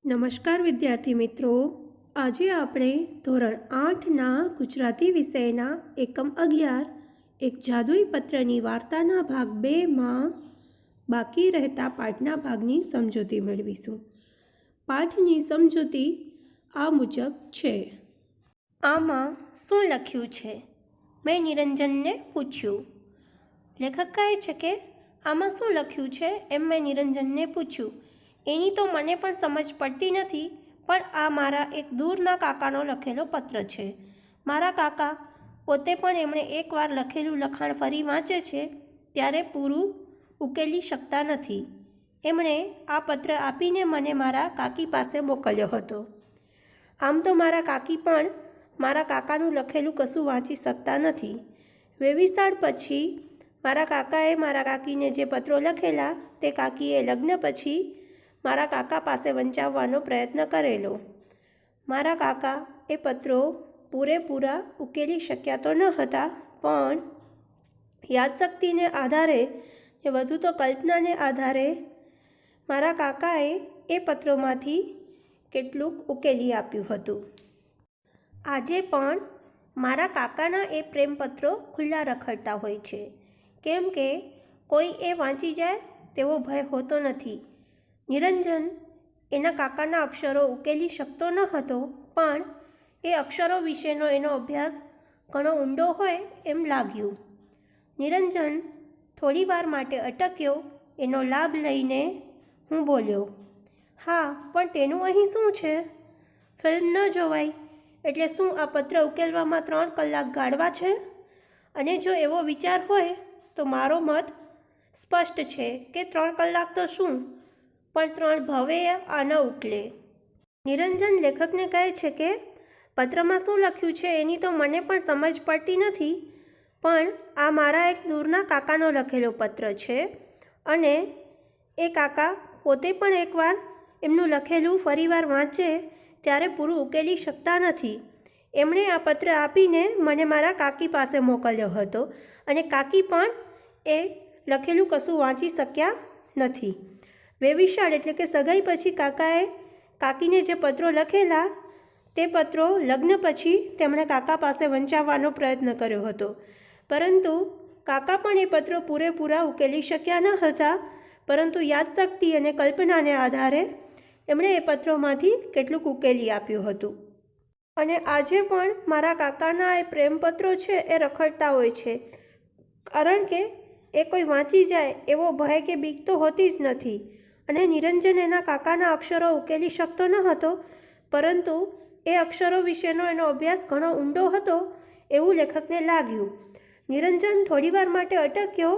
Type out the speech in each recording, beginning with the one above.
નમસ્કાર વિદ્યાર્થી મિત્રો, આજે આપણે ધોરણ 8ના ગુજરાતી વિષયના એકમ 11 એક જાદુઈ પત્રની વાર્તાના ભાગ 2માં બાકી રહેતા પાઠના ભાગની સમજૂતી મેળવીશું. પાઠની સમજૂતી આ મુજબ છે. આમાં શું લખ્યું છે? મેં નિરંજનને પૂછ્યું. લેખક કહે છે કે આમાં શું લખ્યું છે એમ મેં નિરંજનને પૂછ્યું. એની તો મને પણ સમજ પડતી નથી, પણ આ મારા એક દૂરના કાકાનો લખેલો પત્ર છે. મારા કાકા પોતે પણ એમણે એકવાર લખેલું લખાણ ફરી વાંચે છે ત્યારે પૂરું ઉકેલી શકતા નથી. એમણે આ પત્ર આપીને મને મારા કાકી પાસે મોકલ્યો હતો. આમ તો મારા કાકી પણ મારા કાકાનું લખેલું કશું વાંચી શકતા નથી. વેવિશાળ પછી મારા કાકાએ મારા કાકીને જે પત્રો લખેલા તે કાકીએ લગ્ન પછી મારા કાકા પાસે વંચાવવાનો પ્રયત્ન કરેલો. મારા કાકા એ પત્રો પૂરેપૂરા ઉકેલી શક્યા તો ન હતા, પણ યાદશક્તિને આધારે કે વધુ તો કલ્પનાને આધારે મારા કાકાએ એ પત્રોમાંથી કેટલુંક ઉકેલી આપ્યું હતું. આજે પણ મારા કાકાના એ પ્રેમપત્રો ખુલ્લા રખડતા હોય છે, કેમ કે કોઈ એ વાંચી જાય તેવો ભય હોતો નથી. નિરંજન એના કાકાના અક્ષરો ઉકેલી શકતો ન હતો, પણ એ અક્ષરો વિશેનો એનો અભ્યાસ ઘણો ઊંડો હોય એમ લાગ્યું. નિરંજન થોડી વાર માટે અટક્યો. એનો લાભ લઈને હું બોલ્યો, હા, પણ તેનું અહીં શું છે? ફિલ્મ ન જોવાય એટલે શું આ પત્ર ઉકેલવામાં 3 કલાક ગાળવા છે? અને જો એવો વિચાર હોય તો મારો મત સ્પષ્ટ છે કે 3 કલાક તો શું, પણ 3 ભવે આ ન ઉકલે. નિરંજન લેખકને કહે છે કે પત્રમાં શું લખ્યું છે એની તો મને પણ સમજ પડતી નથી, પણ આ મારા એક દૂરના કાકાનો લખેલો પત્ર છે અને એ કાકા પોતે પણ એકવાર એમનું લખેલું ફરીવાર વાંચે ત્યારે પૂરું ઉકેલી શકતા નથી. એમણે આ પત્ર આપીને મને મારા કાકી પાસે મોકલ્યો હતો અને કાકી પણ એ લખેલું કશું વાંચી શક્યા નથી. વેવિશાળ એટલે કે સગાઈ પછી કાકાએ કાકીને જે પત્રો લખેલા તે પત્રો લગ્ન પછી તેમણે કાકા પાસે વંચાવવાનો પ્રયત્ન કર્યો હતો, પરંતુ કાકા પણ એ પત્રો પૂરેપૂરા ઉકેલી શક્યા ન હતા, પરંતુ યાદશક્તિ અને કલ્પનાને આધારે એમણે એ પત્રોમાંથી કેટલુંક ઉકેલી આપ્યું હતું. અને આજે પણ મારા કાકાના એ પ્રેમપત્રો છે એ રખડતા હોય છે, કારણ કે એ કોઈ વાંચી જાય એવો ભય કે બીક તો હોતી જ નથી. અને નિરંજન એના કાકાના અક્ષરો ઉકેલી શકતો ન હતો, પરંતુ એ અક્ષરો વિશેનો એનો અભ્યાસ ઘણો ઊંડો હતો એવું લેખકને લાગ્યું. નિરંજન થોડીવાર માટે અટક્યો.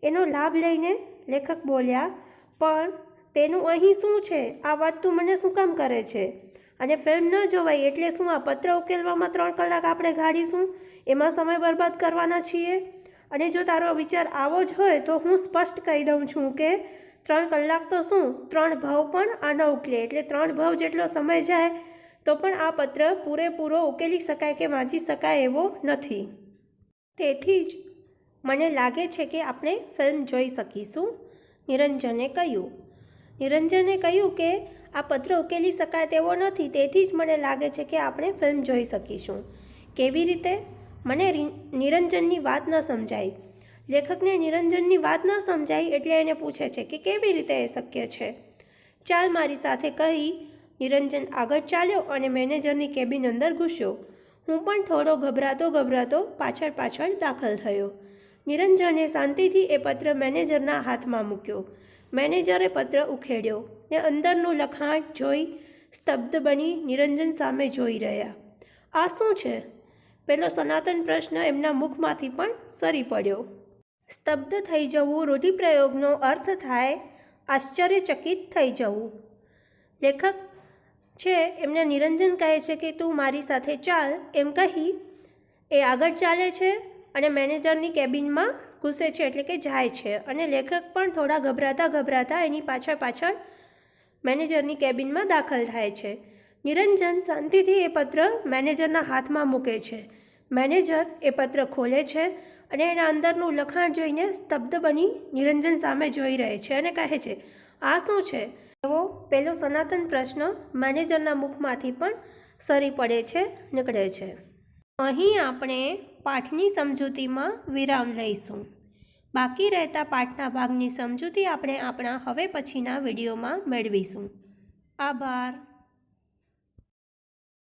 એનો લાભ લઈને લેખક બોલ્યા, પણ તેનું અહીં શું છે? આ વાત તું મને શું કામ કરે છે? અને ફિલ્મ ન જોવાય એટલે શું આ પત્ર ઉકેલવામાં 3 કલાક આપણે ગાળીશું? એમાં સમય બરબાદ કરવાના છીએ? અને જો તારો વિચાર આવો જ હોય તો હું સ્પષ્ટ કહી દઉં છું કે 3 કલાક તો શું, 3 ભવ પણ આ ન ઉકલે. એટલે 3 ભવ જેટલો સમય જાય તો પણ આ પત્ર પૂરેપૂરો ઉકેલી શકાય કે વાંચી શકાય એવો નથી. તેથી જ મને લાગે છે કે આપણે ફિલ્મ જોઈ શકીશું, નિરંજને કહ્યું. નિરંજને કહ્યું કે આ પત્ર ઉકેલી શકાય તેવો નથી, તેથી જ મને લાગે છે કે આપણે ફિલ્મ જોઈ શકીશું. કેવી રીતે? મને નિરંજનની વાત ન સમજાઈ. લેખકને નિરંજનની વાત ન સમજાઈ એટલે એને પૂછે છે કે કેવી રીતે એ શક્ય છે? ચાલ મારી સાથે કહી નિરંજન આગળ ચાલ્યો અને મેનેજરની કેબિન અંદર ઘૂસ્યો. હું પણ થોડો ગભરાતો પાછળ દાખલ થયો. નિરંજને શાંતિથી એ પત્ર મેનેજરના હાથમાં મૂક્યો. મેનેજરે પત્ર ઉખેડ્યો ને અંદરનું લખાણ જોઈ સ્તબ્ધ બની નિરંજન સામે જોઈ રહ્યા. આ શું છે? પેલો સનાતન પ્રશ્ન એમના મુખમાંથી પણ સરી પડ્યો. સ્તબ્ધ થઈ જવું રૂઢિપ્રયોગનો અર્થ થાય આશ્ચર્યચકિત થઈ જવું. લેખક છે એમને નિરંજન કહે છે કે તું મારી સાથે ચાલ એમ કહી એ આગળ ચાલે છે અને મેનેજરની કેબિનમાં ઘૂસે છે એટલે કે જાય છે, અને લેખક પણ થોડા ગભરાતા એની પાછળ મેનેજરની કેબિનમાં દાખલ થાય છે. નિરંજન શાંતિથી એ પત્ર મેનેજરના હાથમાં મૂકે છે. મેનેજર એ પત્ર ખોલે છે અને એના અંદરનું લખાણ જોઈને સ્તબ્ધ બની નિરંજન સામે જોઈ રહે છે અને કહે છે, આ શું છે? એવો પહેલો સનાતન પ્રશ્ન મેનેજરના મુખમાંથી પણ સરી પડે છે, નીકળે છે. અહીં આપણે પાઠની સમજૂતીમાં વિરામ લઈશું. બાકી રહેતા પાઠના ભાગની સમજૂતી આપણે આપણા હવે પછીના વિડીયોમાં મેળવીશું. આભાર.